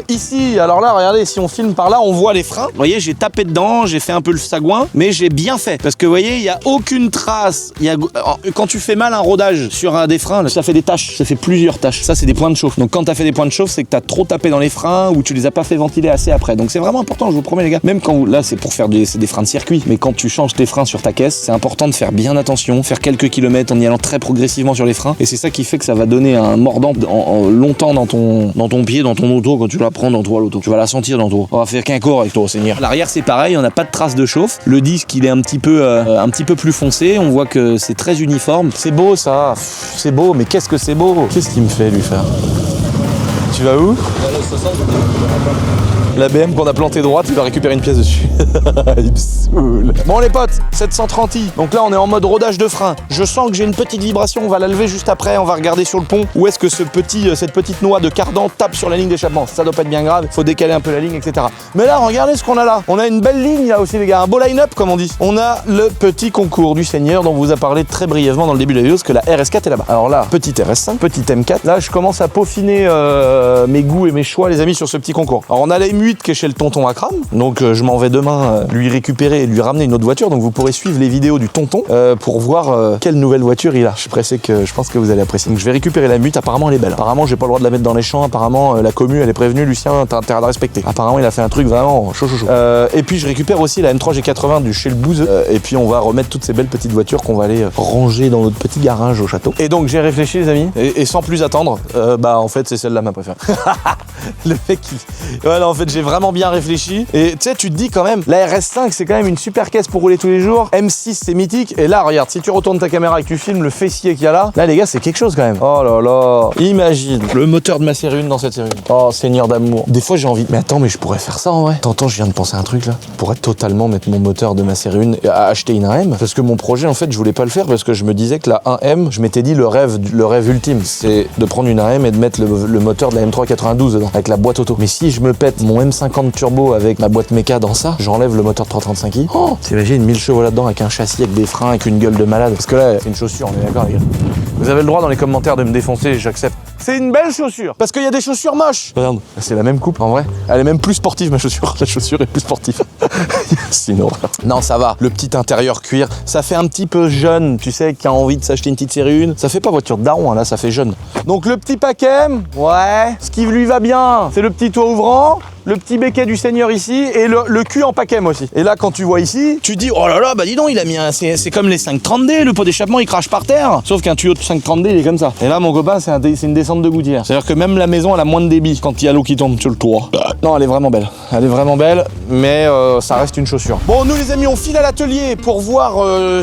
Ici, alors là, regardez, si on filme par là, on voit les freins. Vous voyez, j'ai tapé dedans, j'ai fait un peu le sagouin, mais j'ai bien fait. Parce que vous voyez, il n'y a aucune trace. Quand tu fais mal un rodage sur un des freins, ça fait des taches, ça fait plusieurs taches. Ça, c'est des points de chauffe. Donc quand t'as fait des points de chauffe, c'est que t'as trop tapé dans les freins ou tu les as pas fait ventiler assez après. Donc c'est vraiment important, je vous promets les gars. Même quand là, c'est pour faire des freins de circuit, mais quand tu changes tes freins sur ta caisse, c'est important de faire bien attention, faire quelques kilomètres en y allant très progressivement sur les freins. Et c'est ça qui fait que ça va donner un mordant longtemps dans ton pied, dans ton auto quand tu la prends dans toi l'auto. Tu vas la sentir dans toi. On va faire qu'un corps avec toi, Seigneur. L'arrière c'est pareil, on n'a pas de trace de chauffe. Le disque il est un petit peu plus foncé. On voit que c'est très uniforme. C'est beau ça. C'est beau, mais qu'est-ce que c'est beau. Qu'est-ce qu'il me fait lui faire? Tu vas où? La BM qu'on a planté droite, il va récupérer une pièce dessus. Il me saoule. Bon les potes, 730i. Donc là on est en mode rodage de frein. Je sens que j'ai une petite vibration, on va la lever juste après, on va regarder sur le pont où est-ce que cette petite noix de cardan tape sur la ligne d'échappement. Ça doit pas être bien grave, faut décaler un peu la ligne, etc. Mais là regardez ce qu'on a là. On a une belle ligne là aussi les gars, un beau line-up comme on dit. On a le petit concours du Seigneur dont on vous a parlé très brièvement dans le début de la vidéo, parce que la RS4 est là-bas. Alors là, petit RS5, petit M4. Là je commence à peaufiner mes goûts et mes choix les amis sur ce petit concours. Alors on a la M8 qui est chez le tonton Akram, donc je m'en vais demain lui récupérer et lui ramener une autre voiture, donc vous pourrez suivre les vidéos du tonton pour voir quelle nouvelle voiture il a. Je suis pressé que je pense que vous allez apprécier. Donc je vais récupérer la mute, apparemment elle est belle. Apparemment j'ai pas le droit de la mettre dans les champs, apparemment la commu elle est prévenue, Lucien t'as intérêt à la respecter. Apparemment il a fait un truc vraiment chaud. Et puis je récupère aussi la M3 G80 du chez le Bouzeux, et puis on va remettre toutes ces belles petites voitures qu'on va aller ranger dans notre petit garage au château. Et donc j'ai réfléchi les amis, et sans plus attendre, bah en fait c'est celle-là ma préférée. Le mec qui... Voilà, en fait j'ai vraiment bien réfléchi. Et tu sais, tu te dis quand même, la RS5 c'est quand même une super caisse pour rouler tous les jours. M6 c'est mythique. Et là, regarde, si tu retournes ta caméra et que tu filmes le fessier qu'il y a là, les gars, c'est quelque chose quand même. Oh là là. Imagine le moteur de ma série 1 dans cette série 1. Oh, Seigneur d'amour. Des fois j'ai envie. Mais attends, mais je pourrais faire ça en vrai. Attends, je viens de penser à un truc là. Je pourrais totalement mettre mon moteur de ma série 1 et acheter une 1M. Parce que mon projet, en fait, je voulais pas le faire parce que je me disais que la 1M, je m'étais dit le rêve ultime, c'est de prendre une 1M et de mettre le moteur de la M3 92 dedans, avec la boîte auto. Mais si je me pète mon M50 turbo avec ma boîte méca dans ça, j'enlève le moteur de 335i. Oh, t'imagines 1000 chevaux là-dedans avec un châssis, avec des freins, avec une gueule de malade. Parce que là, c'est une chaussure, on est d'accord les gars. Vous avez le droit dans les commentaires de me défoncer, j'accepte. C'est une belle chaussure. Parce qu'il y a des chaussures moches. Regarde, c'est la même coupe en vrai. Elle est même plus sportive ma chaussure. La chaussure est plus sportive. C'est une horreur. Non, ça va. Le petit intérieur cuir, ça fait un petit peu jeune. Tu sais, qui a envie de s'acheter une petite série 1. Ça fait pas voiture de daron, hein, là, ça fait jeune. Donc le petit paquet, ouais. Ce qui lui va bien, c'est le petit toit ouvrant. le petit béquet du Seigneur ici et le cul en paquem aussi. Et là, quand tu vois ici, tu te dis, oh là là, bah dis donc, il a mis un... C'est comme les 530D, le pot d'échappement, il crache par terre. Sauf qu'un tuyau de 530D, il est comme ça. Et là, mon copain, c'est une descente de gouttière. C'est-à-dire que même la maison, elle a moins de débit quand il y a l'eau qui tombe sur le toit. Non, elle est vraiment belle. Elle est vraiment belle, mais ça reste une chaussure. Bon, nous les amis, on file à l'atelier pour voir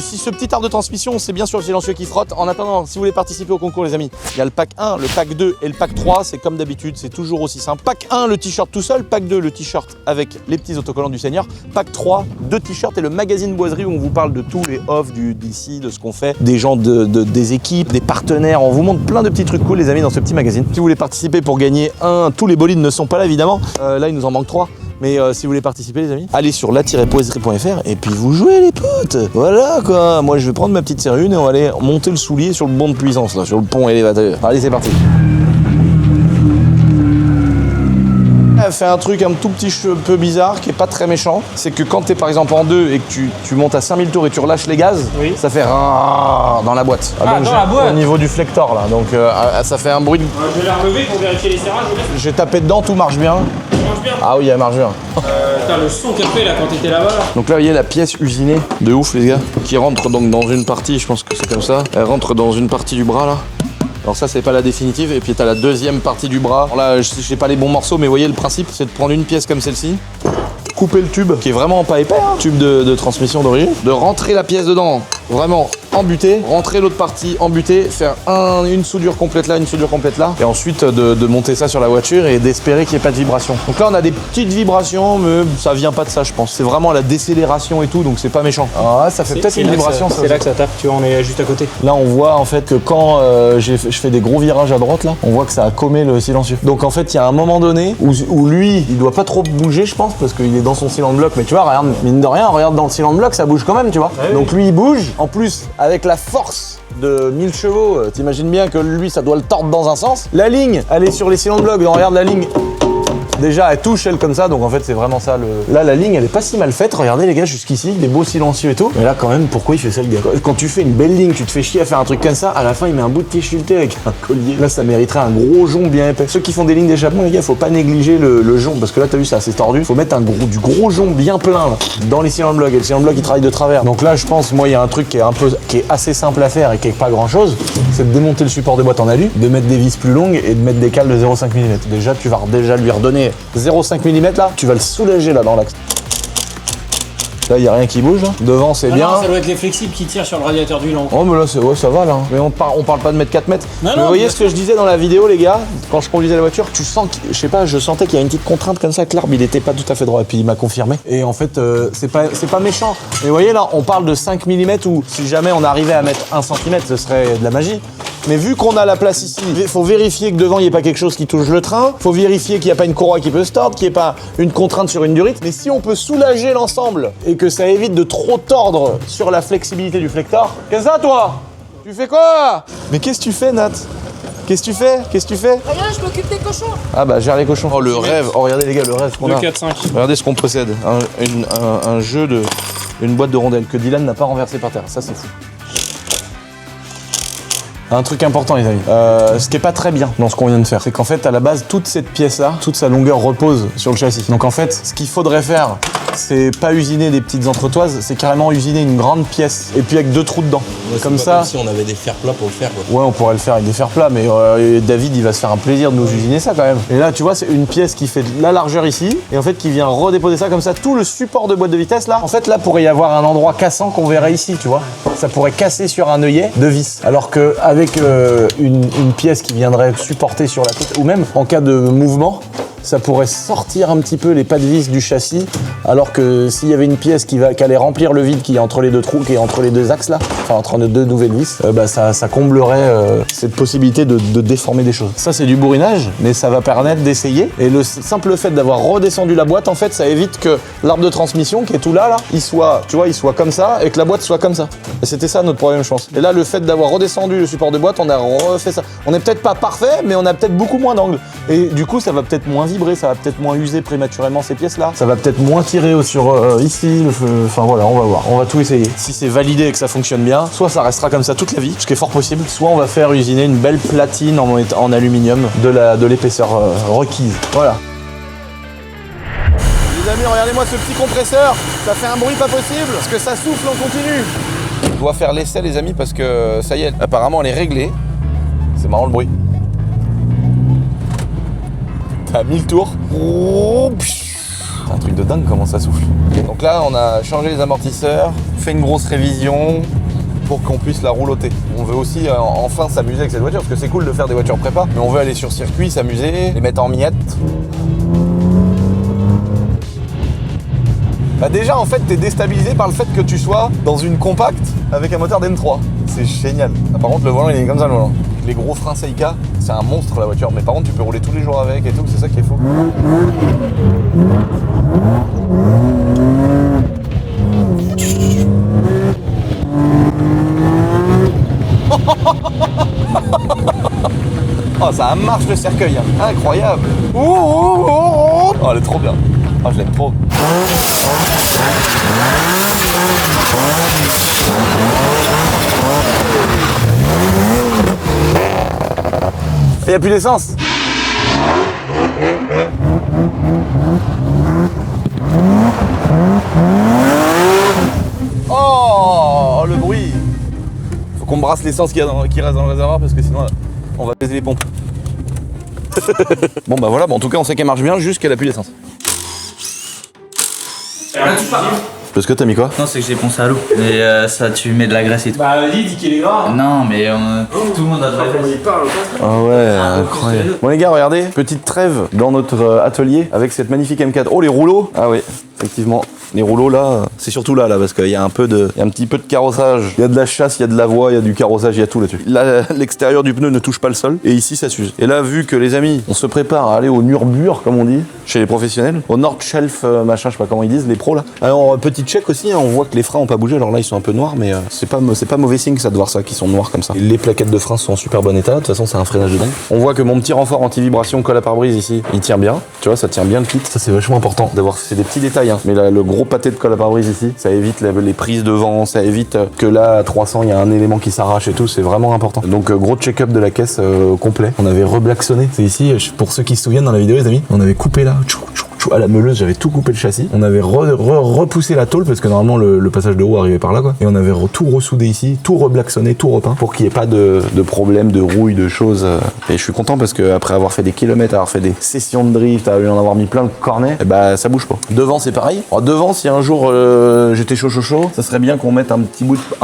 si ce petit arbre de transmission, c'est bien sûr le silencieux qui frotte. En attendant, si vous voulez participer au concours, les amis, il y a le pack 1, le pack 2 et le pack 3. C'est comme d'habitude, c'est toujours aussi simple. Pack 1, le t-shirt tout seul. Pack 2, le t-shirt avec les petits autocollants du Seigneur. Pack 3, 2 t-shirts et le magazine Boiserie où on vous parle de tous les offs d'ici, de ce qu'on fait, des gens des équipes, des partenaires. On vous montre plein de petits trucs cool, les amis, dans ce petit magazine. Si vous voulez participer pour gagner tous les bolides ne sont pas là, évidemment. Là, il nous en manque 3. Mais si vous voulez participer, les amis, allez sur la-poiserie.fr et puis vous jouez, les potes. Voilà, quoi. Moi, je vais prendre ma petite sérune et on va aller monter le soulier sur le banc de puissance, là, sur le pont élévateur. Allez, c'est parti. Elle fait un truc un tout petit peu bizarre qui est pas très méchant. C'est que quand t'es par exemple en 2 et que tu montes à 5000 tours et tu relâches les gaz, oui. Ça fait dans la boîte. Ah, donc dans la boîte. Au niveau du flector là. Donc ça fait un bruit. Je vais la relever pour vérifier les serrages. J'ai tapé dedans, tout marche bien. Bien. Ah oui, elle marche bien. T'as le son qu'elle fait là quand t'étais là-bas là. Donc là, vous voyez la pièce usinée de ouf, les gars, qui rentre donc dans une partie, je pense que c'est comme ça. Elle rentre dans une partie du bras là. Alors ça, c'est pas la définitive. Et puis t'as la deuxième partie du bras. Alors là, je sais pas les bons morceaux, mais vous voyez le principe, c'est de prendre une pièce comme celle-ci, couper le tube, qui est vraiment pas épais, hein, tube de transmission d'origine, de rentrer la pièce dedans, vraiment embuter, rentrer l'autre partie embutée, faire une soudure complète là, une soudure complète là, et ensuite de monter ça sur la voiture et d'espérer qu'il n'y ait pas de vibration. Donc là, on a des petites vibrations, mais ça vient pas de ça, je pense. C'est vraiment la décélération et tout, donc c'est pas méchant. Alors là, ça fait peut-être une vibration. C'est là que ça tape, tu vois, on est juste à côté. Là, on voit en fait que quand je fais des gros virages à droite, là, on voit que ça a commé le silencieux. Donc en fait, il y a un moment donné où lui, il doit pas trop bouger, je pense, parce qu'il est dans son cylindre bloc. Mais tu vois, regarde, mine de rien, regarde dans le cylindre bloc, ça bouge quand même, tu vois. Ah oui. Donc lui, il bouge. En plus, avec la force de 1000 chevaux, t'imagines bien que lui, ça doit le tordre dans un sens. La ligne, elle est sur les cylindres blocs. Donc regarde la ligne. Déjà, elle touche, elle, comme ça, donc en fait, c'est vraiment ça le... Là, la ligne, elle est pas si mal faite. Regardez, les gars, jusqu'ici, des beaux silencieux et tout. Mais là, quand même, pourquoi il fait ça, le gars? Quand tu fais une belle ligne, tu te fais chier à faire un truc comme ça, à la fin, il met un bout de tige sculpté avec un collier. Là, ça mériterait un gros jonc bien épais. Ceux qui font des lignes d'échappement, les gars, faut pas négliger le jonc, parce que là, t'as vu, c'est assez tordu. Faut mettre du gros jonc bien plein, là, dans les cylindres blocs. Et le cylindre bloc, il travaille de travers. Donc là, je pense, moi, il y a un truc qui est assez simple à faire et qui est pas grand chose. C'est de démonter le support de boîte en alu, de mettre des vis plus longues et de mettre des cales de 0,5 mm. Déjà, tu vas lui redonner 0,5 mm là, tu vas le soulager là dans l'axe. Là, il n'y a rien qui bouge. Là. Devant, c'est bien. Non, ça doit être les flexibles qui tirent sur le radiateur d'huile. Oh, mais là, ça va là. Mais on parle pas de mettre 4 mètres. Non, mais vous voyez ce que je disais dans la vidéo, les gars, quand je conduisais la voiture, tu sens je sais pas, je sentais qu'il y a une petite contrainte comme ça, que l'arbre il était pas tout à fait droit. Et puis il m'a confirmé. Et en fait, c'est pas méchant. Et vous voyez là, on parle de 5 mm ou si jamais on arrivait à mettre 1 cm, ce serait de la magie. Mais vu qu'on a la place ici, il faut vérifier que devant il n'y ait pas quelque chose qui touche le train. Faut vérifier qu'il n'y a pas une courroie qui peut se tordre, qu'il n'y ait pas une contrainte sur une durite. Mais si on peut soulager l'ensemble et que ça évite de trop tordre sur la flexibilité du flector. Qu'est-ce que ça, toi? Tu fais quoi? Mais qu'est-ce que tu fais, Nat? Qu'est-ce que tu fais? Regarde, je m'occupe des cochons. Ah bah gère les cochons. Oh le rêve. Oh regardez les gars, le rêve qu'on a. 2, 4, 5. Regardez ce qu'on possède. Un jeu une boîte de rondelles que Dylan n'a pas renversé par terre. Ça c'est fou. Un truc important, les amis, ce qui est pas très bien dans ce qu'on vient de faire, c'est qu'en fait, à la base, toute cette pièce-là, toute sa longueur repose sur le châssis. Donc en fait, ce qu'il faudrait faire, c'est pas usiner des petites entretoises, c'est carrément usiner une grande pièce, et puis avec 2 trous dedans. Ouais, comme ça. Comme si on avait des fers plats pour le faire, quoi. Ouais, on pourrait le faire avec des fers plats, mais David, il va se faire un plaisir de nous usiner ça quand même. Et là, tu vois, c'est une pièce qui fait de la largeur ici, et en fait, qui vient redéposer ça comme ça, tout le support de boîte de vitesse là. En fait, là, pourrait y avoir un endroit cassant qu'on verrait ici, tu vois. Ça pourrait casser sur un œillet de vis. Alors que avec une pièce qui viendrait supporter sur la côte, ou même en cas de mouvement, ça pourrait sortir un petit peu les pas de vis du châssis, alors que s'il y avait une pièce qui allait remplir le vide qui est entre les 2 trous, qui est entre les 2 axes là, enfin entre les 2 nouvelles vis, ça comblerait cette possibilité de déformer des choses. Ça c'est du bourrinage, mais ça va permettre d'essayer. Et le simple fait d'avoir redescendu la boîte, en fait, ça évite que l'arbre de transmission qui est tout là, il soit comme ça et que la boîte soit comme ça. Et c'était ça notre problème, je pense. Et là, le fait d'avoir redescendu le support de boîte, on a refait ça. On n'est peut-être pas parfait, mais on a peut-être beaucoup moins d'angle. Et du coup, ça va peut-être moins vibrer, ça va peut-être moins user prématurément ces pièces-là. Ça va peut-être moins tirer sur ici. Enfin voilà, on va voir. On va tout essayer. Si c'est validé et que ça fonctionne bien, soit ça restera comme ça toute la vie, ce qui est fort possible, soit on va faire usiner une belle platine en aluminium de l'épaisseur requise. Voilà. amis, regardez-moi ce petit compresseur. Ça fait un bruit pas possible, parce que ça souffle en continu. Je dois faire l'essai, les amis, parce que ça y est, apparemment elle est réglée. C'est marrant le bruit. T'as 1000 tours. C'est un truc de dingue comment ça souffle. Donc là, on a changé les amortisseurs, fait une grosse révision pour qu'on puisse la rouloter. On veut aussi enfin s'amuser avec cette voiture, parce que c'est cool de faire des voitures prépa, mais on veut aller sur circuit, s'amuser, les mettre en miettes. Bah déjà en fait t'es déstabilisé par le fait que tu sois dans une compacte avec un moteur d'M3. C'est génial. Ah, par contre le volant il est comme ça le volant. Les gros freins Seika, c'est un monstre la voiture, mais par contre tu peux rouler tous les jours avec et tout, c'est ça qui est fou. Oh ça marche le cercueil, hein. Incroyable. Oh elle est trop bien. Oh je l'aime trop. Il n'y a plus d'essence. Oh le bruit. Faut qu'on brasse l'essence qui reste dans le réservoir parce que sinon on va baiser les pompes. Bon bah voilà, en tout cas on sait qu'elle marche bien juste qu'elle a plus d'essence. Parce que t'as mis quoi? Non, c'est que j'ai poncé à l'eau. Mais ça, tu mets de la graisse et tout. Bah, dis qu'il est gras. Non, mais tout le monde a de la graisse. Ah ouais, incroyable. Bon les gars, regardez, petite trêve dans notre atelier avec cette magnifique M4. Oh les rouleaux. Ah oui, effectivement. Les rouleaux là, c'est surtout là parce qu'il y a un petit peu de carrossage. Il y a de la chasse, il y a de la voie, il y a du carrossage, il y a tout là-dessus. Là, l'extérieur du pneu ne touche pas le sol et ici ça s'use. Et là, vu que les amis, on se prépare à aller au Nurbur, comme on dit, chez les professionnels, au Nordschelf machin, je sais pas comment ils disent, les pros là. Alors petit check aussi, hein, on voit que les freins ont pas bougé. Alors là, ils sont un peu noirs, mais c'est pas mauvais signe ça de voir ça, qu'ils sont noirs comme ça. Les plaquettes de frein sont en super bon état. De toute façon, c'est un freinage de dingue. On voit que mon petit renfort anti-vibration colle à pare-brise ici, il tient bien. Tu vois, ça tient bien le kit. Ça c'est vachement important d'avoir. C'est des petits détails, hein. Mais là, le gros pâté de colle à pare-brise ici, ça évite les prises de vent, ça évite que là à 300 il y a un élément qui s'arrache et tout, c'est vraiment important. Donc gros check-up de la caisse complet. On avait reblacksonné, c'est ici, pour ceux qui se souviennent dans la vidéo les amis, on avait coupé là, à la meuleuse, j'avais tout coupé le châssis. On avait repoussé la tôle parce que normalement le passage de roue arrivait par là quoi. Et on avait tout ressoudé ici, tout reblacksonné, tout repeint pour qu'il n'y ait pas de problème de rouille, de choses. Et je suis content parce que après avoir fait des kilomètres, avoir fait des sessions de drift, en avoir mis plein le cornet, et bah ça bouge pas. Devant c'est pareil. Alors, devant si un jour j'étais chaud, ça serait bien qu'on mette un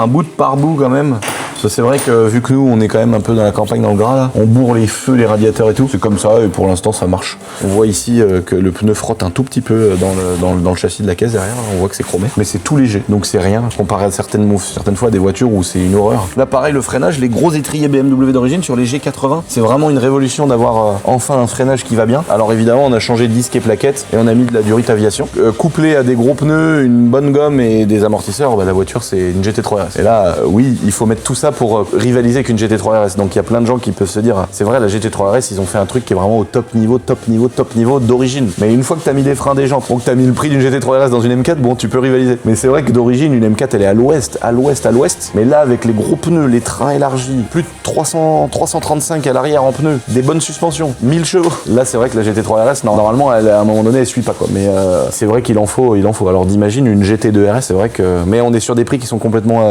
bout de pare-boue quand même. Parce que c'est vrai que vu que nous on est quand même un peu dans la campagne dans le gras là, on bourre les feux, les radiateurs et tout. C'est comme ça et pour l'instant ça marche. On voit ici que le pneu frotte un tout petit peu dans le châssis de la caisse derrière. On voit que c'est chromé, mais c'est tout léger, donc c'est rien comparé à certaines fois à des voitures où c'est une horreur. Là pareil le freinage, les gros étriers BMW d'origine sur les G80, c'est vraiment une révolution d'avoir enfin un freinage qui va bien. Alors évidemment on a changé de disque et plaquettes et on a mis de la durite aviation. Couplé à des gros pneus, une bonne gomme et des amortisseurs, bah, la voiture c'est une GT3 RS. Et là oui, il faut mettre tout ça pour rivaliser avec une GT3 RS. Donc il y a plein de gens qui peuvent se dire c'est vrai la GT3 RS ils ont fait un truc qui est vraiment au top niveau d'origine. Mais une fois que t'as mis des freins des jantes, donc t'as mis le prix d'une GT3 RS dans une M4, bon tu peux rivaliser. Mais c'est vrai que d'origine une M4 elle est à l'ouest. Mais là avec les gros pneus, les trains élargis, plus de 335 à l'arrière en pneus, des bonnes suspensions, 1000 chevaux. Là c'est vrai que la GT3 RS normalement elle, à un moment donné elle suit pas quoi. Mais c'est vrai qu'il en faut. Alors d'imagine une GT2 RS, c'est vrai que. Mais on est sur des prix qui sont complètement.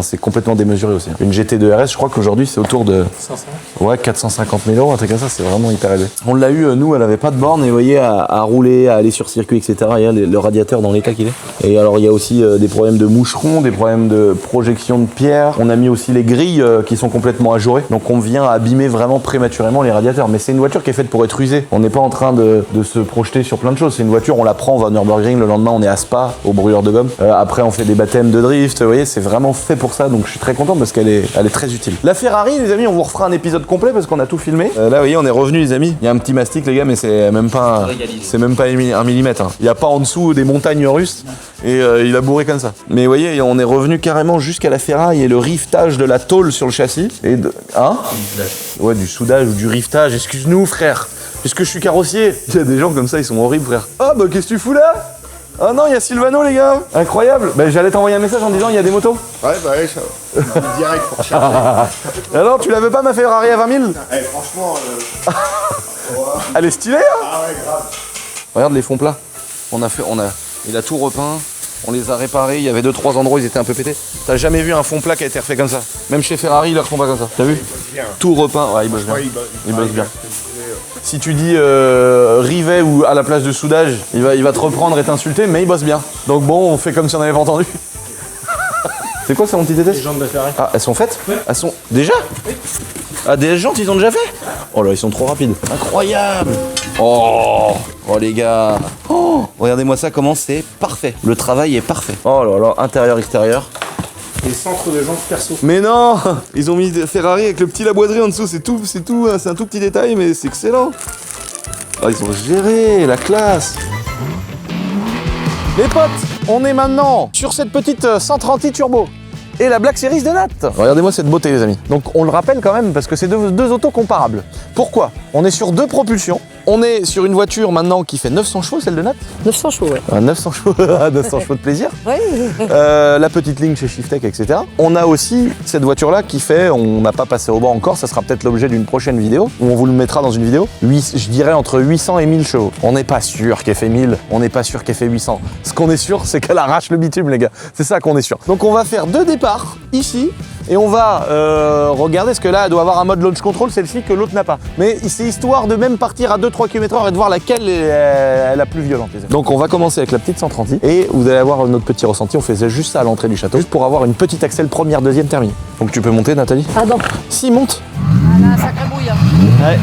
C'est complètement démesuré aussi. Une GT2 RS, je crois qu'aujourd'hui c'est autour de 500. Ouais, 450 000 €, un truc comme ça, c'est vraiment hyper élevé. On l'a eu, nous, elle avait pas de borne, et vous voyez, à rouler, à aller sur circuit, etc. Il y a le radiateur dans l'état qu'il est. Et alors, il y a aussi des problèmes de moucherons, des problèmes de projection de pierre. On a mis aussi les grilles qui sont complètement ajourées. Donc, on vient abîmer vraiment prématurément les radiateurs. Mais c'est une voiture qui est faite pour être usée. On n'est pas en train de se projeter sur plein de choses. C'est une voiture, on la prend, on va à Nürburgring, le lendemain, on est à Spa, au brûleur de gomme. Après, on fait des baptêmes de drift. Vous voyez, c'est vraiment fait pour ça. Donc, je suis très content parce qu'elle est très utile. La Ferrari, les amis, on vous refera un épisode complet parce qu'on a tout filmé. Là, vous voyez, on est revenu, les amis. Il y a un petit mastic, les gars, mais c'est même pas un millimètre. Hein. Il n'y a pas en dessous des montagnes russes et il a bourré comme ça. Mais vous voyez, on est revenu carrément jusqu'à la ferraille et le rivetage de la tôle sur le châssis. Et ouais, du soudage ou du rivetage. Excuse-nous, frère. Puisque je suis carrossier. Il y a des gens comme ça, ils sont horribles, frère. Ah, bah, qu'est-ce que tu fous là? Ah non, il y a Sylvano, les gars. Incroyable. Bah, j'allais t'envoyer un message en disant il y a des motos. Ouais, bah ouais, ça va. Direct pour chercher. Alors, tu la veux pas, ma Ferrari à 20 000? Eh, franchement, Elle est stylée, hein? ah ouais, grave. Regarde les fonds plats. Il a tout repeint. On les a réparés, il y avait 2-3 endroits où ils étaient un peu pétés. T'as jamais vu un fond plat qui a été refait comme ça? Même chez Ferrari, ils le refont pas comme ça. T'as vu? Tout repeint, ouais, il bosse bien. Il bosse bien. Si tu dis rivet ou à la place de soudage, il va te reprendre et t'insulter, mais il bosse bien. Donc bon, on fait comme si on n'avait pas entendu. C'est quoi ça, mon petit tété? Les jantes de Ferrari. Ah, elles sont faites? Ouais. Elles sont déjà? Oui. Ah, des jantes, ils ont déjà fait? Oh là, ils sont trop rapides. Incroyable! Oh les gars! Oh, regardez-moi ça, comment c'est parfait. Le travail est parfait. Oh là là, intérieur, extérieur. Les centres de jantes perso. Mais non! Ils ont mis Ferrari avec le petit la boiserie en dessous, c'est un tout petit détail, mais c'est excellent. Ah, ils ont géré, la classe. Les potes, on est maintenant sur cette petite 130i turbo et la Black Series de Nat. Regardez-moi cette beauté, les amis. Donc on le rappelle quand même parce que c'est deux autos comparables. Pourquoi? On est sur deux propulsions. On est sur une voiture maintenant qui fait 900 chevaux, celle de Nat. 900 chevaux, ouais. 900 chevaux, 900 chevaux de plaisir. Ouais. La petite ligne chez Shiftech, etc. On a aussi cette voiture-là qui fait, on n'a pas passé au banc encore, ça sera peut-être l'objet d'une prochaine vidéo, où on vous le mettra dans une vidéo, je dirais entre 800 et 1000 chevaux. On n'est pas sûr qu'elle fait 1000, on n'est pas sûr qu'elle fait 800. Ce qu'on est sûr, c'est qu'elle arrache le bitume, les gars. C'est ça qu'on est sûr. Donc on va faire deux départs, ici, et on va regarder, parce que là, elle doit avoir un mode launch control, celle-ci, que l'autre n'a pas. Mais c'est histoire de même partir à 2-3 km/h et de voir laquelle est la plus violente. Donc on va commencer avec la petite 130i, et vous allez avoir notre petit ressenti, on faisait juste ça à l'entrée du château, juste pour avoir une petite accel première, deuxième terminée. Donc tu peux monter, Nathalie? Pardon. Si, monte. Elle a un sacré brouille. Hein. Ouais.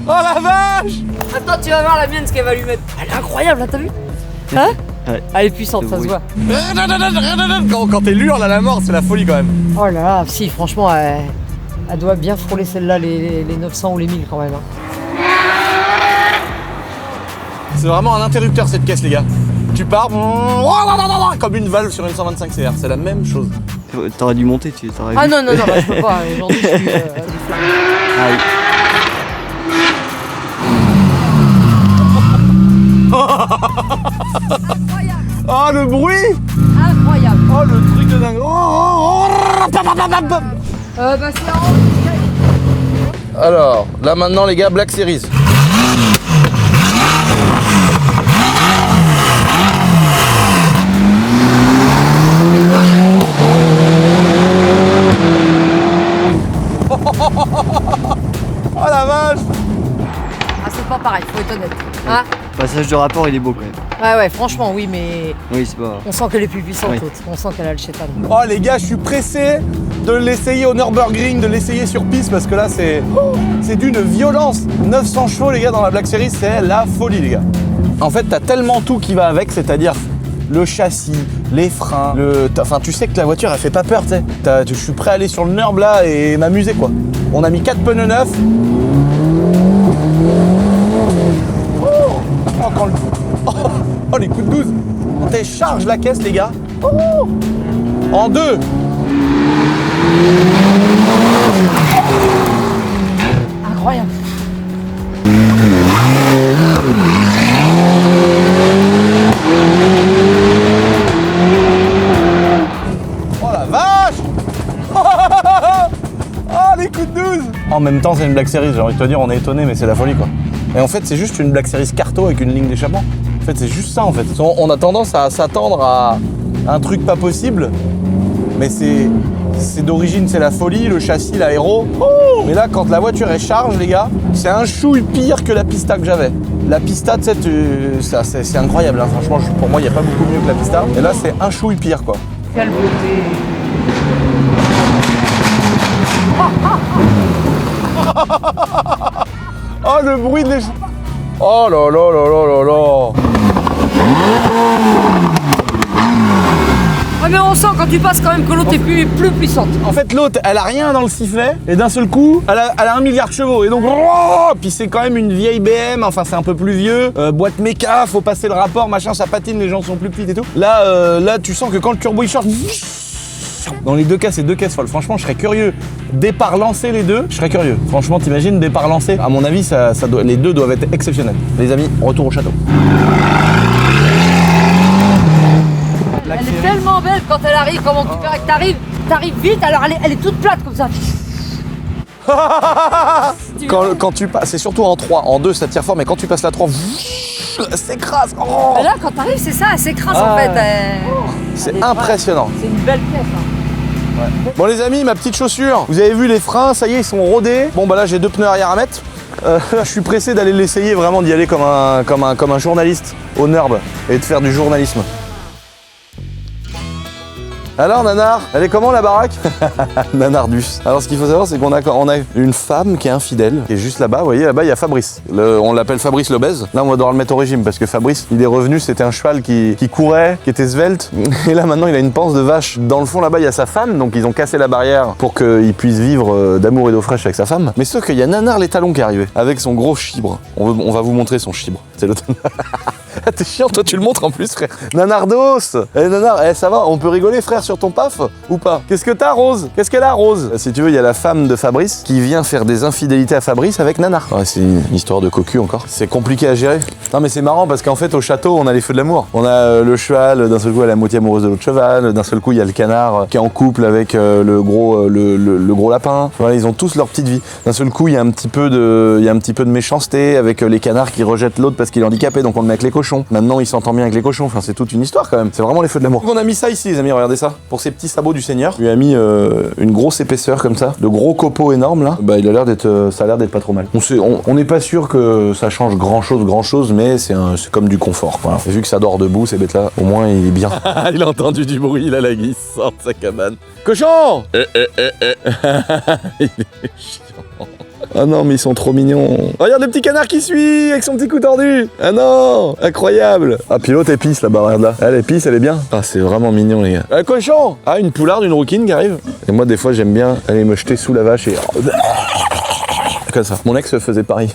Oh la vache! Attends, tu vas voir la mienne, ce qu'elle va lui mettre. Elle est incroyable, là, t'as vu? Hein? Ouais. Elle est puissante, ça se voit. Quand t'es l'hurle à la mort, c'est la folie quand même. Oh là là, si, franchement, elle doit bien frôler celle-là, les 900 ou les 1000 quand même. Hein. C'est vraiment un interrupteur cette caisse, les gars. Tu pars comme une valve sur une 125 CR, c'est la même chose. T'aurais dû monter, tu t'aurais Ah vu. non, bah, je peux pas, aujourd'hui je suis... Oh le bruit! Incroyable. Oh le truc de dingue! Bah c'est en... Alors, là maintenant les gars, Black Series. Oh la vache! Ah c'est pas pareil, faut être honnête. Hein? Le passage de rapport, il est beau quand même. Ouais, franchement, oui, mais Oui, c'est pas. on sent qu'elle est plus puissante, Oui. l'autre. On sent qu'elle a le chétan. Oh les gars, je suis pressé de l'essayer au Nürburgring, de l'essayer sur piste parce que là c'est d'une violence. 900 chevaux les gars dans la Black Series, c'est la folie les gars. En fait, t'as tellement tout qui va avec, c'est-à-dire le châssis, les freins, enfin tu sais que la voiture elle fait pas peur, tu sais. Je suis prêt à aller sur le Nürb là et m'amuser quoi. On a mis 4 pneus neufs. Oh, les coups de 12. On télécharge la caisse les gars. Oh, en deux. Incroyable. Oh la vache. Oh les coups de 12. En même temps c'est une Black Series, j'ai envie de te dire, on est étonné mais c'est la folie quoi. Et en fait c'est juste une Black Series carto avec une ligne d'échappement. En fait c'est juste ça en fait. On a tendance à s'attendre à un truc pas possible, mais c'est d'origine, c'est la folie, le châssis, l'aéro. Oh, mais là quand la voiture est charge les gars, c'est un chouille pire que la Pista que j'avais. La Pista, tu sais, c'est incroyable, hein. Franchement pour moi il n'y a pas beaucoup mieux que la Pista. Et là c'est un chouille pire quoi. Quelle beauté. Oh le bruit de les... Oh là là là là là là. Ouais mais on sent quand tu passes quand même que l'autre est plus puissante. En fait l'autre elle a rien dans le sifflet et d'un seul coup elle a 1 milliard de chevaux et donc oh, puis c'est quand même une vieille BM, enfin c'est un peu plus vieux, boîte méca, faut passer le rapport, machin, ça patine, les gens sont plus petites et tout. Là tu sens que quand le turbo il charge, dans les deux cas c'est deux caisses folles, franchement je serais curieux départ lancé les deux, je serais curieux. Franchement, t'imagines, départ lancé, à mon avis, les deux doivent être exceptionnels. Les amis, retour au château. Elle est tellement belle quand elle arrive, comment tu fais que t'arrives vite, alors elle est toute plate comme ça. quand tu passes, c'est surtout en 3, en 2 ça tire fort, mais quand tu passes la 3, elle s'écrase. Oh, là, quand t'arrives, c'est ça, elle s'écrase en fait. C'est impressionnant. C'est une belle pièce. Hein. Ouais. Bon les amis, ma petite chaussure, vous avez vu les freins, ça y est, ils sont rodés. Bon bah là j'ai 2 pneus arrière à mettre. Je suis pressé d'aller l'essayer, vraiment d'y aller comme un journaliste au NURB et de faire du journalisme. Alors Nanar, elle est comment la baraque? Nanardus. Alors ce qu'il faut savoir c'est qu'on a une femme qui est infidèle, qui est juste là-bas, vous voyez là-bas il y a Fabrice. On l'appelle Fabrice l'obèse. Là on va devoir le mettre au régime parce que Fabrice, il est revenu, c'était un cheval qui courait, qui était svelte. Et là maintenant il a une panse de vache. Dans le fond là-bas il y a sa femme, donc ils ont cassé la barrière pour qu'il puisse vivre d'amour et d'eau fraîche avec sa femme. Mais sauf qu'il y a Nanar les talons qui est arrivé, avec son gros chibre. On va vous montrer son chibre. C'est le... T'es chiant, toi tu le montres en plus frère. Nanardos. Nanar, ça va, on peut rigoler frère sur ton paf ou pas? Qu'est-ce que t'as Rose? Qu'est-ce qu'elle a Rose? Si tu veux, il y a la femme de Fabrice qui vient faire des infidélités à Fabrice avec Nanar. Ouais, c'est une histoire de cocu encore. C'est compliqué à gérer. Non mais c'est marrant parce qu'en fait au château on a les feux de l'amour. On a le cheval, d'un seul coup elle est à moitié amoureuse de l'autre cheval, d'un seul coup il y a le canard qui est en couple avec le gros lapin. Voilà, ils ont tous leur petite vie. D'un seul coup il y a un petit peu de méchanceté avec les canards qui rejettent l'autre parce qu'il est handicapé, donc on le met avec les cochons. Maintenant il s'entend bien avec les cochons. Enfin c'est toute une histoire quand même. C'est vraiment les feux de l'amour. Donc on a mis ça ici les amis, regardez ça. Pour ces petits sabots du Seigneur, il lui a mis une grosse épaisseur comme ça, de gros copeaux énormes là. Bah il a l'air d'être, ça a l'air d'être pas trop mal. On n'est pas sûr que ça change grand chose, mais c'est comme du confort. Voilà. Et vu que ça dort debout, ces bêtes là, au moins il est bien. Il a entendu du bruit, il a la guise, sort de sa cabane. Cochon. Il est chiant. Ah non mais ils sont trop mignons. Regarde le petit canard qui suit avec son petit cou tordu. Ah non, incroyable. Ah puis l'autre épice là-bas, regarde là. Elle épice, elle est bien. Ah c'est vraiment mignon les gars. Cochon. Ah une poularde, une rouquine qui arrive. Et moi des fois j'aime bien aller me jeter sous la vache et... Comme ça. Mon ex faisait pareil.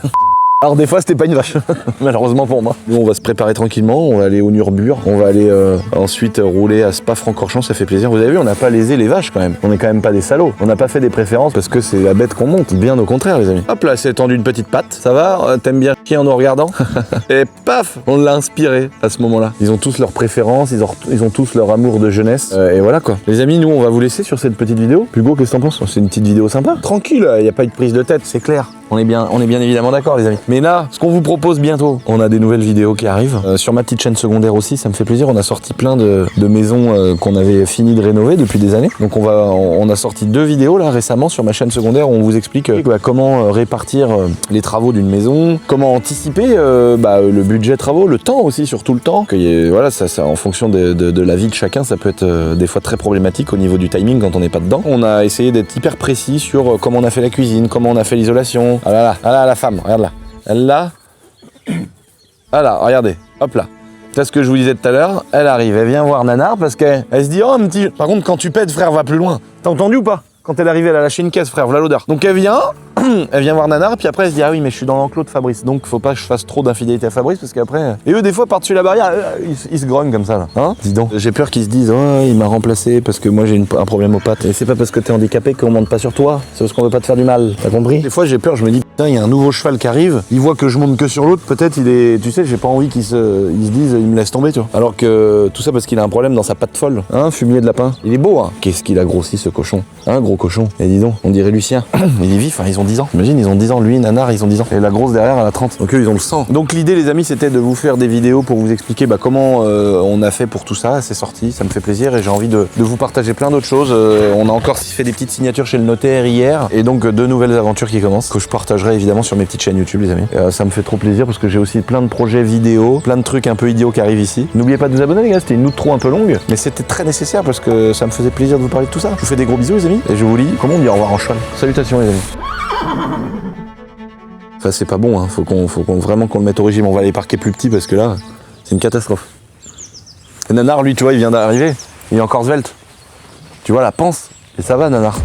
Alors des fois c'était pas une vache, malheureusement pour moi. Nous on va se préparer tranquillement, on va aller au Nurbur, on va aller ensuite rouler à Spa-Francorchamps, ça fait plaisir. Vous avez vu, on n'a pas lésé les vaches quand même, on est quand même pas des salauds. On n'a pas fait des préférences parce que c'est la bête qu'on monte, bien au contraire les amis. Hop là, c'est tendu une petite patte, ça va? T'aimes bien chier en nous regardant? Et paf, on l'a inspiré à ce moment-là. Ils ont tous leurs préférences, ils ont tous leur amour de jeunesse, et voilà quoi. Les amis, nous on va vous laisser sur cette petite vidéo. Hugo, qu'est-ce que t'en penses? C'est une petite vidéo sympa, tranquille, y a pas eu de prise de tête, c'est clair. On est bien évidemment d'accord les amis. Mais là, ce qu'on vous propose bientôt, on a des nouvelles vidéos qui arrivent. Sur ma petite chaîne secondaire aussi, ça me fait plaisir. On a sorti plein de maisons qu'on avait fini de rénover depuis des années. Donc on a sorti 2 vidéos là récemment sur ma chaîne secondaire où on vous explique comment répartir les travaux d'une maison, comment anticiper le budget travaux, le temps aussi, surtout le temps. Voilà, ça en fonction de la vie de chacun, ça peut être des fois très problématique au niveau du timing quand on n'est pas dedans. On a essayé d'être hyper précis sur comment on a fait la cuisine, comment on a fait l'isolation. Ah là, la femme, regarde là. Elle là. Ah là, regardez. Hop là. C'est ce que je vous disais tout à l'heure. Elle arrive, elle vient voir Nanar parce qu'elle se dit, oh, un petit... Par contre, quand tu pètes, frère, va plus loin. T'as entendu ou pas? Quand elle arrive, elle a lâché une caisse, frère, voilà l'odeur. Donc elle vient voir Nanar, puis après elle se dit, ah oui, mais je suis dans l'enclos de Fabrice, donc faut pas que je fasse trop d'infidélité à Fabrice, parce qu'après... Et eux, des fois, par-dessus la barrière, ils se grognent comme ça, là. Hein? Dis donc. J'ai peur qu'ils se disent, oh, il m'a remplacé parce que moi j'ai un problème aux pattes. Et c'est pas parce que t'es handicapé qu'on monte pas sur toi, c'est parce qu'on veut pas te faire du mal. T'as compris? Des fois, j'ai peur, je me dis, putain, il y a un nouveau cheval qui arrive, il voit que je monte que sur l'autre, peut-être il est... Tu sais, j'ai pas envie qu'ils se disent, il me laisse tomber, tu vois. Alors que tout ça parce qu'il a un problème dans sa patte folle. Hein, fumier de lapin. Il est beau, hein. Qu'est-ce qu'il a grossi, ce cochon. Hein, gros cochon. Et dis donc, on dirait Lucien. Il est vif, hein, ils ont 10 ans. Imagine, ils ont 10 ans. Lui, Nanar, ils ont 10 ans. Et la grosse derrière, elle a 30. Donc eux, ils ont le sang. Donc l'idée, les amis, c'était de vous faire des vidéos pour vous expliquer comment on a fait pour tout ça. C'est sorti, ça me fait plaisir et j'ai envie de vous partager plein d'autres choses. On a encore fait des petites signatures chez le notaire hier. Et donc 2 nouvelles aventures qui commencent, que je partagerai évidemment sur mes petites chaînes YouTube, les amis. Ça me fait trop plaisir parce que j'ai aussi plein de projets vidéo, plein de trucs un peu idiots qui arrivent ici. N'oubliez pas de vous abonner, les gars. C'était une outro un peu longue, mais c'était très nécessaire parce que ça me faisait plaisir de vous parler de tout ça. Je vous fais des gros bisous, les amis. Et je vous dis, comment on dit au revoir en cheval? Salutations, les amis. Enfin, c'est pas bon, hein. Faut vraiment qu'on le mette au régime. On va aller parquer plus petit parce que là, c'est une catastrophe. Et Nanar, lui, tu vois, il vient d'arriver. Il est encore svelte. Tu vois la panse. Et ça va, Nanar.